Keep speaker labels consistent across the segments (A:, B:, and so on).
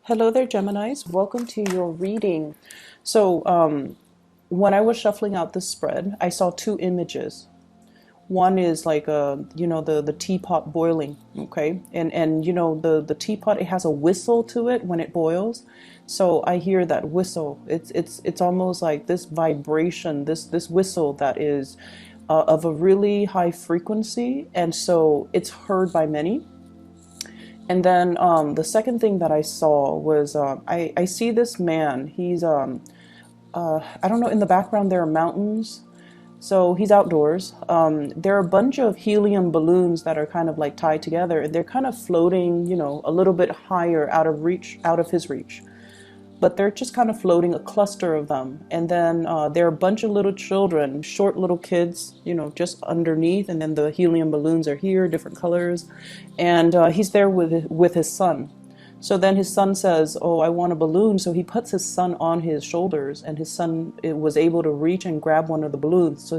A: Hello there, Geminis. Welcome to your reading. When I was shuffling out this spread, I saw two images. One is like the teapot boiling, okay, and the teapot, it has a whistle to it when it boils. So I hear that whistle. It's almost like this vibration, this whistle that is of a really high frequency, and so it's heard by many. And then the second thing that I saw was I see this man. He's I don't know. In the background there are mountains, so he's outdoors. There are a bunch of helium balloons that are kind of like tied together, and they're kind of floating, a little bit higher out of his reach. But they're just kind of floating, a cluster of them. And then there are a bunch of little children, short little kids, just underneath. And then the helium balloons are here, different colors. And he's there with his son. So then his son says, "Oh, I want a balloon." So he puts his son on his shoulders, and his son was able to reach and grab one of the balloons. So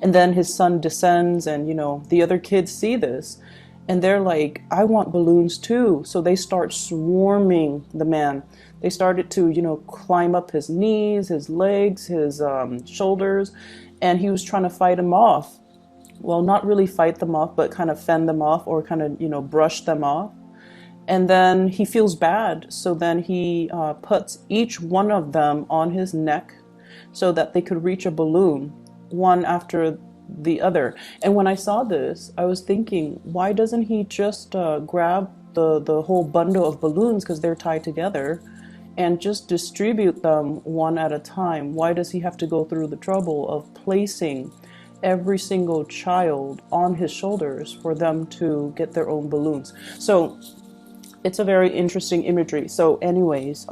A: then his son descends, and the other kids see this. And they're like, "I want balloons too." So they start swarming the man. They started to, climb up his knees, his legs, his shoulders, and he was trying to fight them off. Well, not really fight them off, but kind of fend them off or kind of, brush them off. And then he feels bad. So then he puts each one of them on his neck so that they could reach a balloon, one after the other. And when I saw this, I was thinking, why doesn't he just grab the whole bundle of balloons, because they're tied together, and just distribute them one at a time? Why does he have to go through the trouble of placing every single child on his shoulders for them to get their own balloons? So it's a very interesting imagery. So anyways,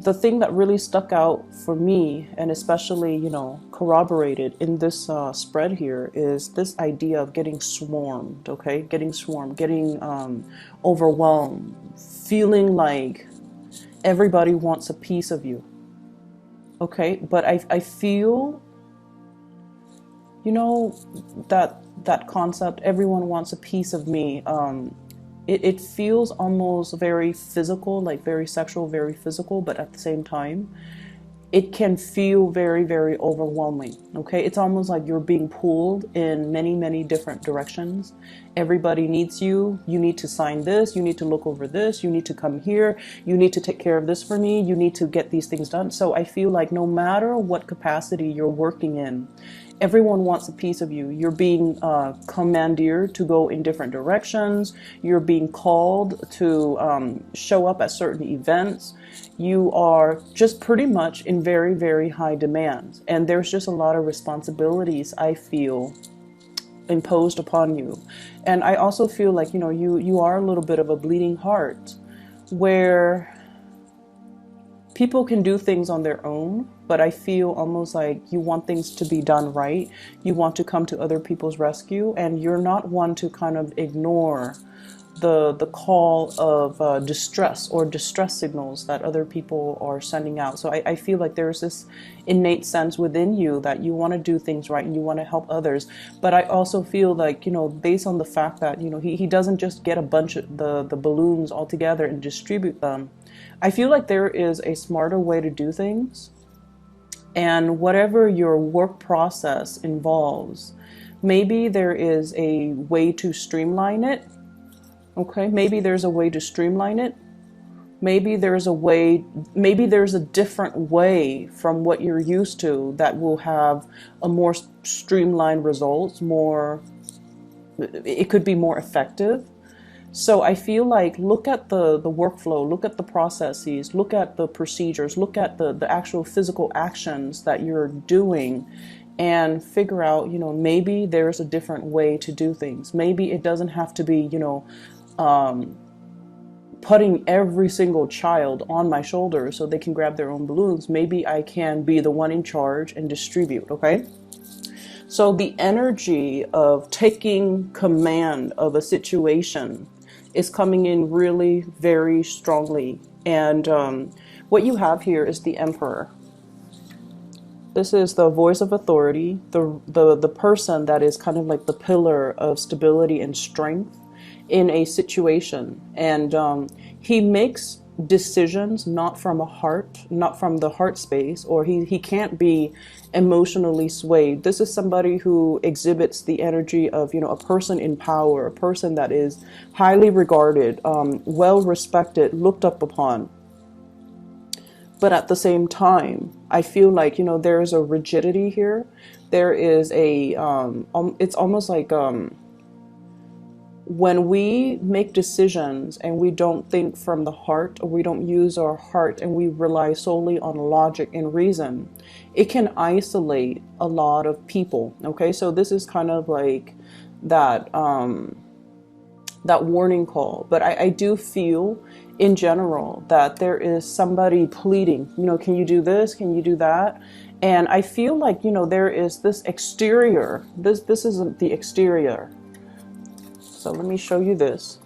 A: the thing that really stuck out for me, and especially, corroborated in this spread here, is this idea of getting swarmed, okay? Getting swarmed, getting overwhelmed, feeling like everybody wants a piece of you, okay? But I feel, that concept, everyone wants a piece of me. It feels almost very physical, like very sexual, very physical, but at the same time, it can feel very, very overwhelming, okay? It's almost like you're being pulled in many, many different directions. Everybody needs you. You need to sign this. You need to look over this. You need to come here. You need to take care of this for me. You need to get these things done. So I feel like no matter what capacity you're working in, everyone wants a piece of you. You're being commandeered to go in different directions. You're being called to show up at certain events. You are just pretty much in very, very high demand. And there's just a lot of responsibilities, I feel, imposed upon you. And I also feel like, you are a little bit of a bleeding heart, where people can do things on their own, but I feel almost like you want things to be done right. You want to come to other people's rescue, and you're not one to kind of ignore the call of distress or distress signals that other people are sending out. So I feel like there's this innate sense within you that you want to do things right and you want to help others. But I also feel like, based on the fact that, he doesn't just get a bunch of the balloons all together and distribute them. I feel like there is a smarter way to do things. And whatever your work process involves, maybe there is a way to streamline it. Okay, maybe there's a way to streamline it. Maybe there's a different way from what you're used to that will have a more streamlined results, it could be more effective. So I feel like, look at the workflow, look at the processes, look at the procedures, look at the actual physical actions that you're doing, and figure out, maybe there's a different way to do things. Maybe it doesn't have to be, putting every single child on my shoulder so they can grab their own balloons. Maybe I can be the one in charge and distribute, okay? So the energy of taking command of a situation is coming in really very strongly. And what you have here is the Emperor. This is the voice of authority, the person that is kind of like the pillar of stability and strength in a situation, and he makes decisions not from a heart, not from the heart space, or he can't be emotionally swayed. This is somebody who exhibits the energy of, you know, a person in power, a person that is highly regarded, well respected, looked up upon. But at the same time, I feel like, you know, there's a rigidity here. There is a, it's almost like, when we make decisions and we don't think from the heart, or we don't use our heart and we rely solely on logic and reason, it can isolate a lot of people. Okay, so this is kind of like that that warning call. But I do feel in general that there is somebody pleading, you know, can you do this, can you do that? And I feel like, you know, there is this exterior, this isn't the exterior. So let me show you this.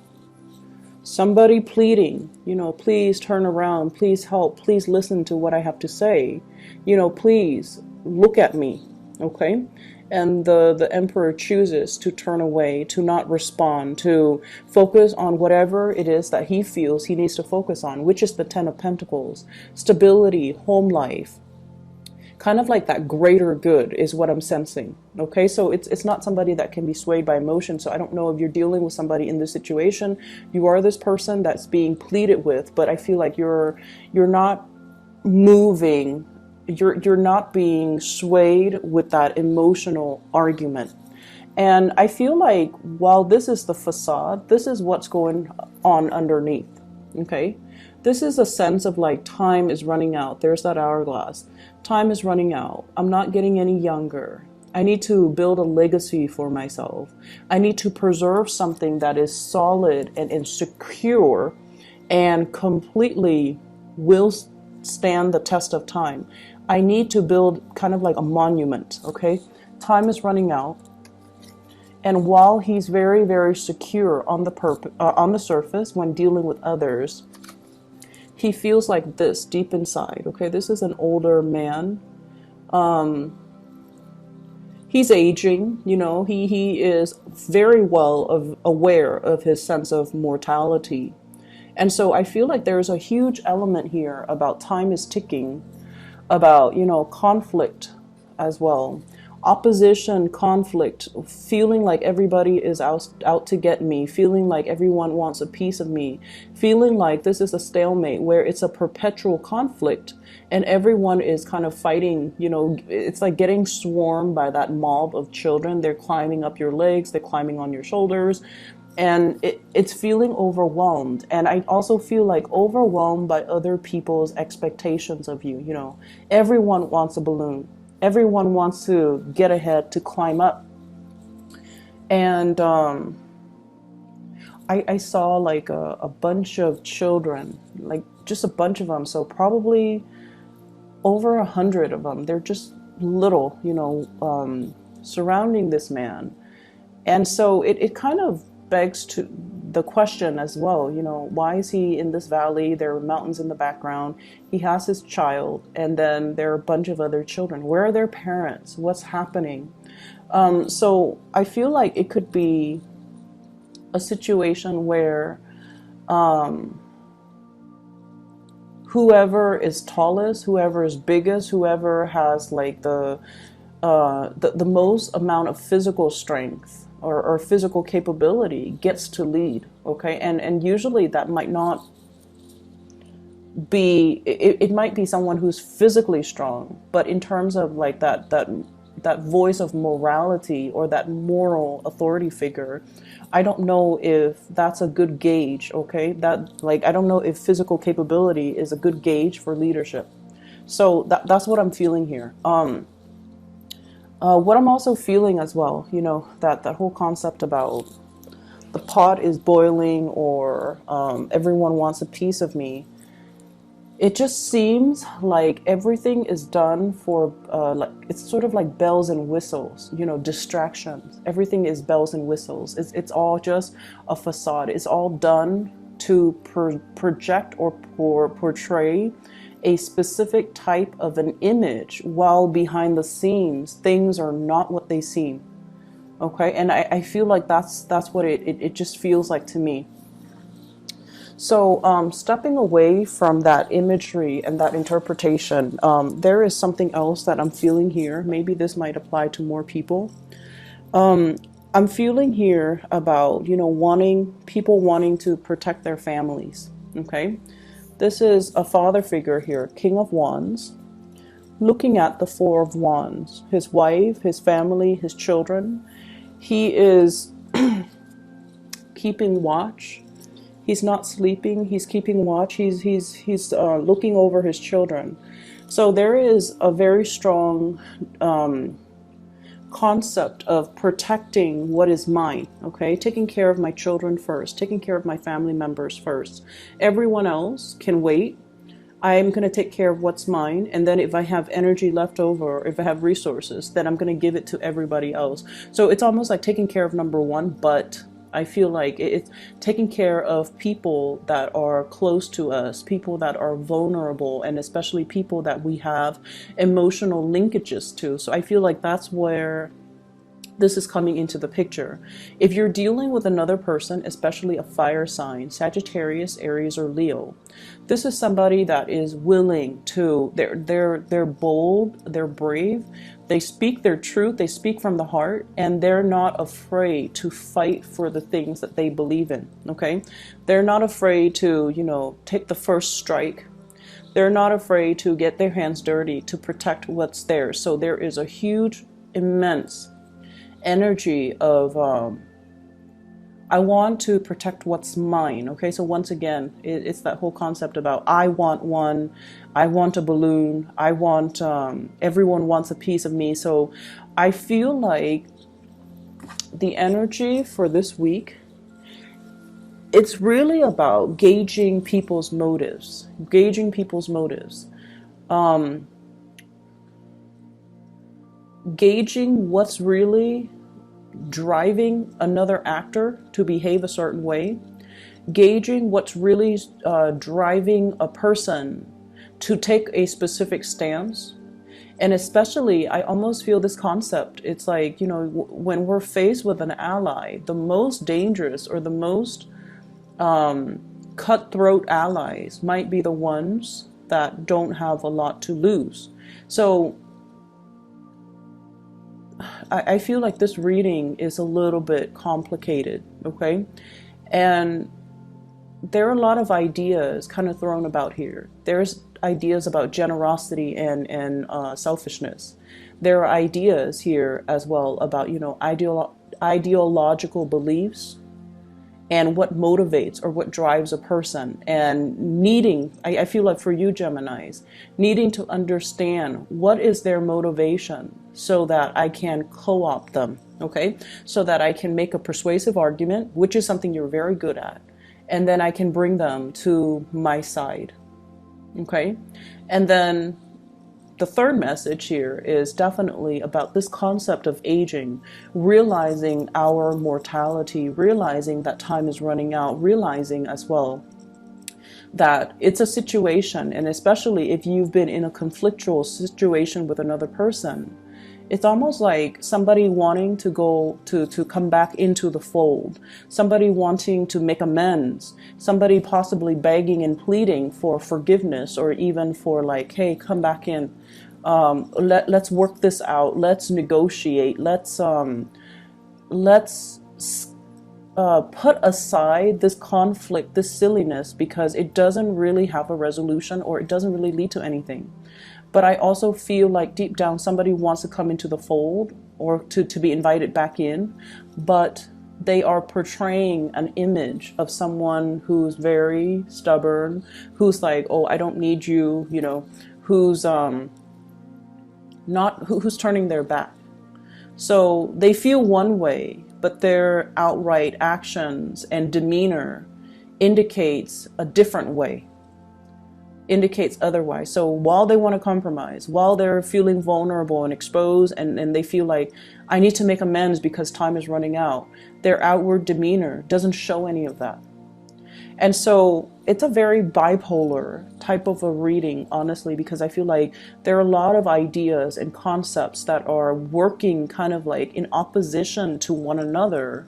A: Somebody pleading, you know, please turn around, please help, please listen to what I have to say. You know, please look at me, okay? And the emperor chooses to turn away, to not respond, to focus on whatever it is that he feels he needs to focus on, which is the Ten of Pentacles, stability, home life. Kind of like that greater good is what I'm sensing. Okay, so it's not somebody that can be swayed by emotion. So I don't know if you're dealing with somebody in this situation. You are this person that's being pleaded with, but I feel like you're not moving. You're not being swayed with that emotional argument. And I feel like while this is the facade, this is what's going on underneath. Okay, this is a sense of like time is running out. There's that hourglass. Time is running out. I'm not getting any younger. I need to build a legacy for myself. I need to preserve something that is solid and secure and completely will stand the test of time. I need to build kind of like a monument, okay? Time is running out. And while he's very, very secure on the surface when dealing with others, he feels like this deep inside. Okay, this is an older man. He's aging, you know, he is very well aware of his sense of mortality. And so I feel like there's a huge element here about time is ticking, about, you know, conflict as well. Opposition, conflict, feeling like everybody is out to get me, feeling like everyone wants a piece of me, feeling like this is a stalemate where it's a perpetual conflict and everyone is kind of fighting, you know, it's like getting swarmed by that mob of children. They're climbing up your legs, they're climbing on your shoulders, and it's feeling overwhelmed. And I also feel like overwhelmed by other people's expectations of you. You know, everyone wants a balloon. Everyone wants to get ahead, to climb up. And I saw like a bunch of children, like just a bunch of them. So probably over 100 of them. They're just little, you know, surrounding this man. And so it kind of begs to the question as well, you know, why is he in this valley? There are mountains in the background. He has his child, and then there are a bunch of other children. Where are their parents? What's happening? So I feel like it could be a situation where whoever is tallest, whoever is biggest, whoever has like the most amount of physical strength or physical capability gets to lead, okay? And usually that might not be, it might be someone who's physically strong, but in terms of like that voice of morality or that moral authority figure, I don't know if that's a good gauge, okay? That, like, I don't know if physical capability is a good gauge for leadership. So that's what I'm feeling here. What I'm also feeling as well, you know, that whole concept about the pot is boiling, or everyone wants a piece of me. It just seems like everything is done for, like, it's sort of like bells and whistles, you know, distractions. Everything is bells and whistles. It's all just a facade. It's all done to project or portray a specific type of an image, while behind the scenes things are not what they seem. Okay, and I feel like that's what it just feels like to me. So stepping away from that imagery and that interpretation, there is something else that I'm feeling here. Maybe this might apply to more people. I'm feeling here about, you know, wanting to protect their families. Okay, this is a father figure here, King of Wands, looking at the Four of Wands, his wife, his family, his children. He is keeping watch. He's not sleeping. He's keeping watch. He's looking over his children. So there is a very strong concept of protecting what is mine. Okay, taking care of my children first, taking care of my family members first. Everyone else can wait. I'm going to take care of what's mine, and then if I have energy left over, or if I have resources, then I'm going to give it to everybody else. So it's almost like taking care of number one, but I feel like it's taking care of people that are close to us, people that are vulnerable, and especially people that we have emotional linkages to. So I feel like that's where this is coming into the picture. If you're dealing with another person, especially a fire sign, Sagittarius, Aries, or Leo, this is somebody that is willing to, they're bold, they're brave, they speak their truth, they speak from the heart, and they're not afraid to fight for the things that they believe in, okay? They're not afraid to, you know, take the first strike. They're not afraid to get their hands dirty to protect what's theirs. So there is a huge, immense energy of I want to protect what's mine. Okay, so once again, it's that whole concept about I want one, I want a balloon, I want everyone wants a piece of me. So I feel like the energy for this week, it's really about gauging people's motives, gauging what's really driving another actor to behave a certain way, gauging what's really driving a person to take a specific stance. And especially, I almost feel this concept, it's like, you know, when we're faced with an ally, the most dangerous or the most cutthroat allies might be the ones that don't have a lot to lose. So I feel like this reading is a little bit complicated, okay? And there are a lot of ideas kind of thrown about here. There's ideas about generosity and selfishness. There are ideas here as well about, you know, ideological beliefs and what motivates or what drives a person, and needing, I feel like for you Geminis, needing to understand what is their motivation so that I can co-opt them, okay? So that I can make a persuasive argument, which is something you're very good at, and then I can bring them to my side, okay? And then the third message here is definitely about this concept of aging, realizing our mortality, realizing that time is running out, realizing as well that it's a situation, and especially if you've been in a conflictual situation with another person, it's almost like somebody wanting to go to come back into the fold, somebody wanting to make amends, somebody possibly begging and pleading for forgiveness, or even for like, hey, come back in, let's work this out, let's negotiate, let's put aside this conflict, this silliness, because it doesn't really have a resolution, or it doesn't really lead to anything. But I also feel like deep down somebody wants to come into the fold, or to be invited back in, but they are portraying an image of someone who's very stubborn, who's like, oh, I don't need you, you know, who's who's turning their back. So they feel one way, but their outright actions and demeanor indicates a different way, indicates otherwise. So while they want to compromise, while they're feeling vulnerable and exposed, and they feel like, I need to make amends because time is running out, their outward demeanor doesn't show any of that. And so it's a very bipolar type of a reading, honestly, because I feel like there are a lot of ideas and concepts that are working kind of like in opposition to one another.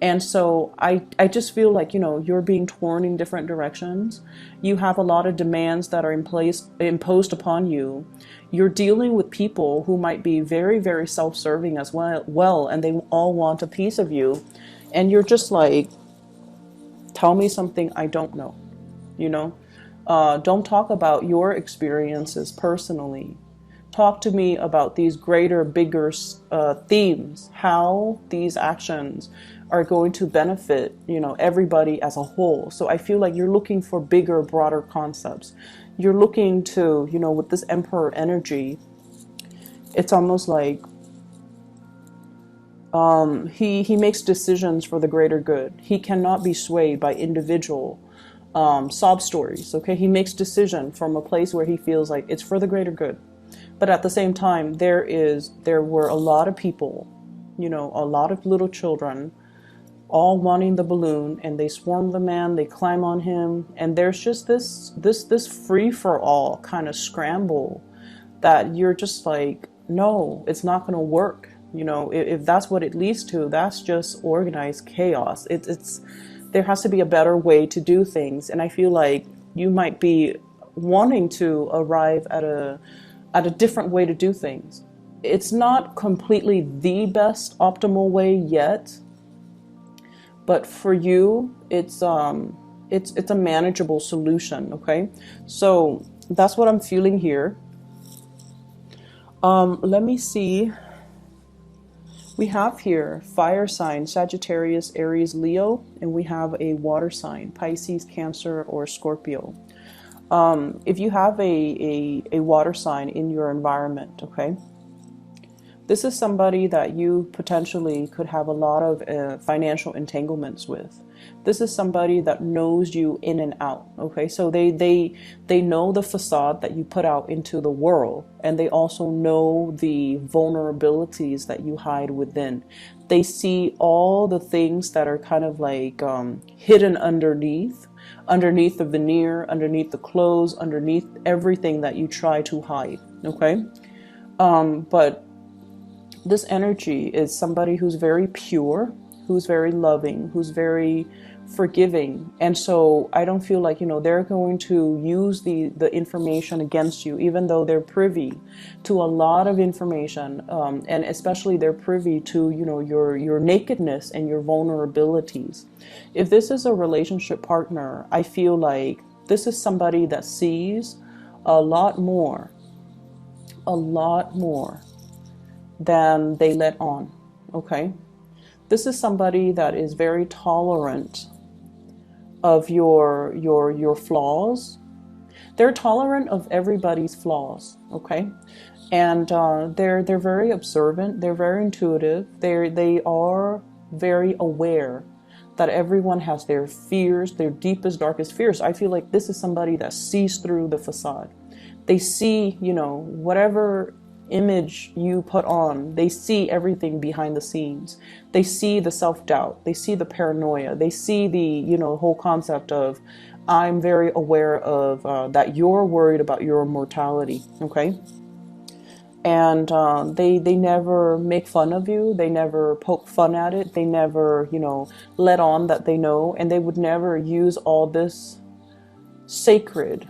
A: And so I just feel like, you're being torn in different directions. You have a lot of demands that are imposed upon you. You're dealing with people who might be very, very self-serving as well, and they all want a piece of you. And you're just like, tell me something I don't know, you know? Don't talk about your experiences personally. Talk to me about these greater, bigger themes, how these actions are going to benefit, everybody as a whole. So I feel like you're looking for bigger, broader concepts. You're looking to, with this Emperor energy, it's almost like he makes decisions for the greater good. He cannot be swayed by individual sob stories. Okay, he makes decision from a place where he feels like it's for the greater good. But at the same time, there were a lot of people, a lot of little children, all wanting the balloon, and they swarm the man, they climb on him, and there's just this free for all kind of scramble that you're just like, no, it's not going to work. If that's what it leads to, that's just organized chaos. It's there has to be a better way to do things, and I feel like you might be wanting to arrive at a different way to do things. It's not completely the best optimal way yet, but for you, it's a manageable solution. Okay, so that's what I'm feeling here. Let me see. We have here fire sign, Sagittarius, Aries, Leo, and we have a water sign, Pisces, Cancer, or Scorpio. If you have a water sign in your environment, okay, this is somebody that you potentially could have a lot of financial entanglements with. This is somebody that knows you in and out, okay? So they know the facade that you put out into the world, and they also know the vulnerabilities that you hide within. They see all the things that are kind of like hidden underneath the veneer, underneath the clothes, underneath everything that you try to hide, okay? But this energy is somebody who's very pure, who's very loving, who's very forgiving. And so I don't feel like, they're going to use the information against you, even though they're privy to a lot of information. And especially they're privy to, your nakedness and your vulnerabilities. If this is a relationship partner, I feel like this is somebody that sees a lot more than they let on, okay? This is somebody that is very tolerant of your flaws. They're tolerant of everybody's flaws, okay? And they're very observant. They're very intuitive. They are very aware that everyone has their fears, their deepest, darkest fears. I feel like this is somebody that sees through the facade. They see, whatever image you put on, they see everything behind the scenes. They see the self-doubt, they see the paranoia, they see the whole concept of, I'm very aware of that you're worried about your mortality, okay? And they never make fun of you, they never poke fun at it, they never let on that they know, and they would never use all this sacred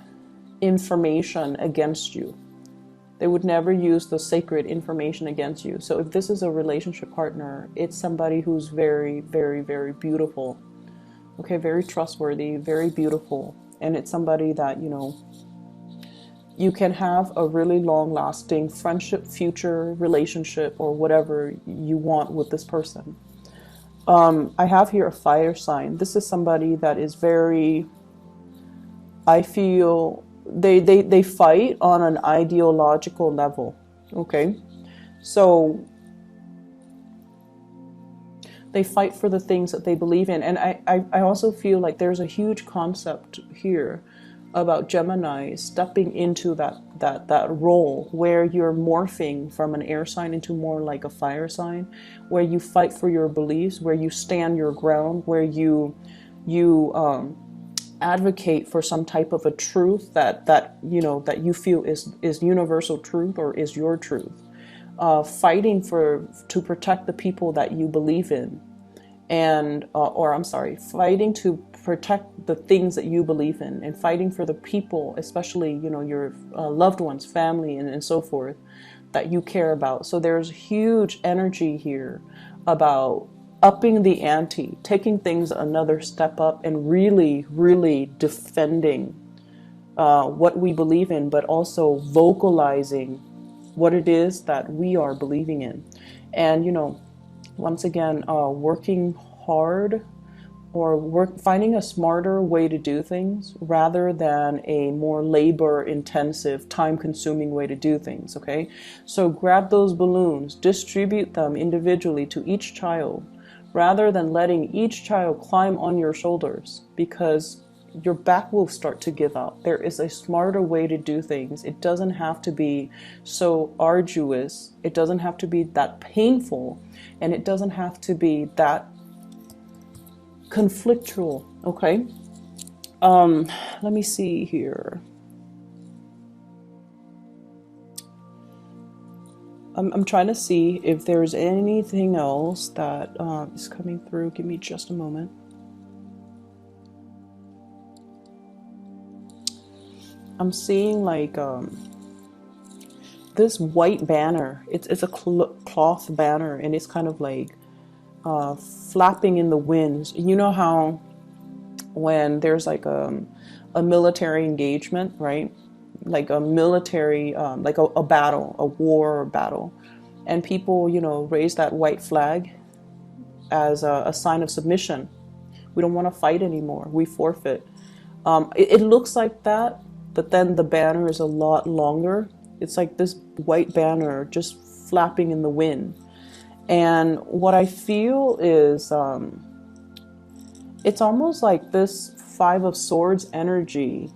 A: information against you. They would never use the sacred information against you. So if this is a relationship partner, it's somebody who's very, very, very beautiful. Okay, very trustworthy, very beautiful. And it's somebody that, you can have a really long-lasting friendship, future relationship, or whatever you want with this person. I have here a fire sign. This is somebody that is very, I feel, they fight on an ideological level, okay? So they fight for the things that they believe in. And I also feel like there's a huge concept here about Gemini stepping into that role where you're morphing from an air sign into more like a fire sign, where you fight for your beliefs, where you stand your ground, where you advocate for some type of a truth that you know, that you feel is universal truth or is your truth. Fighting to protect the people that you believe in, and or I'm sorry, fighting to protect the things that you believe in, and fighting for the people, especially, you know, your loved ones, family, and so forth, that you care about. So there's huge energy here about upping the ante, taking things another step up, and really, really defending what we believe in, but also vocalizing what it is that we are believing in. And, you know, once again, working hard, or finding a smarter way to do things rather than a more labor intensive, time consuming way to do things. Okay, so grab those balloons, distribute them individually to each child rather than letting each child climb on your shoulders, because your back will start to give out. There is a smarter way to do things. It doesn't have to be so arduous, it doesn't have to be that painful, and it doesn't have to be that conflictual. Okay, let me see here. I'm trying to see if there's anything else that is coming through. Give me just a moment. I'm seeing like this white banner. It's a cloth banner, and it's kind of like flapping in the winds. You know how when there's like a military engagement, right? Like a military, like a battle, a war or battle, and people, you know, raise that white flag as a sign of submission. We don't want to fight anymore. We forfeit. It looks like that, but then the banner is a lot longer. It's like this white banner just flapping in the wind. And what I feel is it's almost like this Five of Swords energy.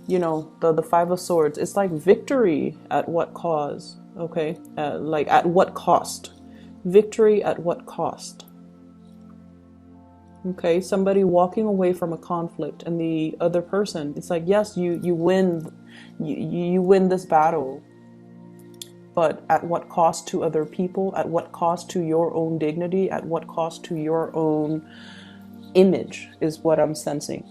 A: You know, the Five of Swords, it's like victory at what cause? Okay, like at what cost? Victory at what cost? Okay, somebody walking away from a conflict, and the other person, it's like, yes, you win, you win this battle, but at what cost to other people? At what cost to your own dignity? At what cost to your own image is what I'm sensing.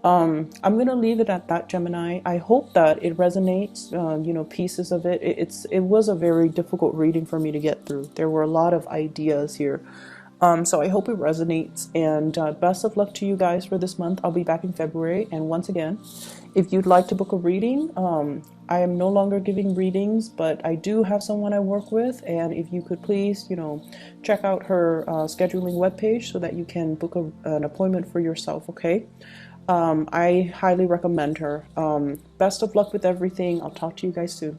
A: I'm going to leave it at that, Gemini. I hope that it resonates, you know, pieces of it. It was a very difficult reading for me to get through. There were a lot of ideas here. So I hope it resonates, and best of luck to you guys for this month. I'll be back in February. And once again, if you'd like to book a reading, I am no longer giving readings, but I do have someone I work with. And if you could please, you know, check out her scheduling webpage so that you can book an appointment for yourself. Okay. I highly recommend her. Best of luck with everything. I'll talk to you guys soon.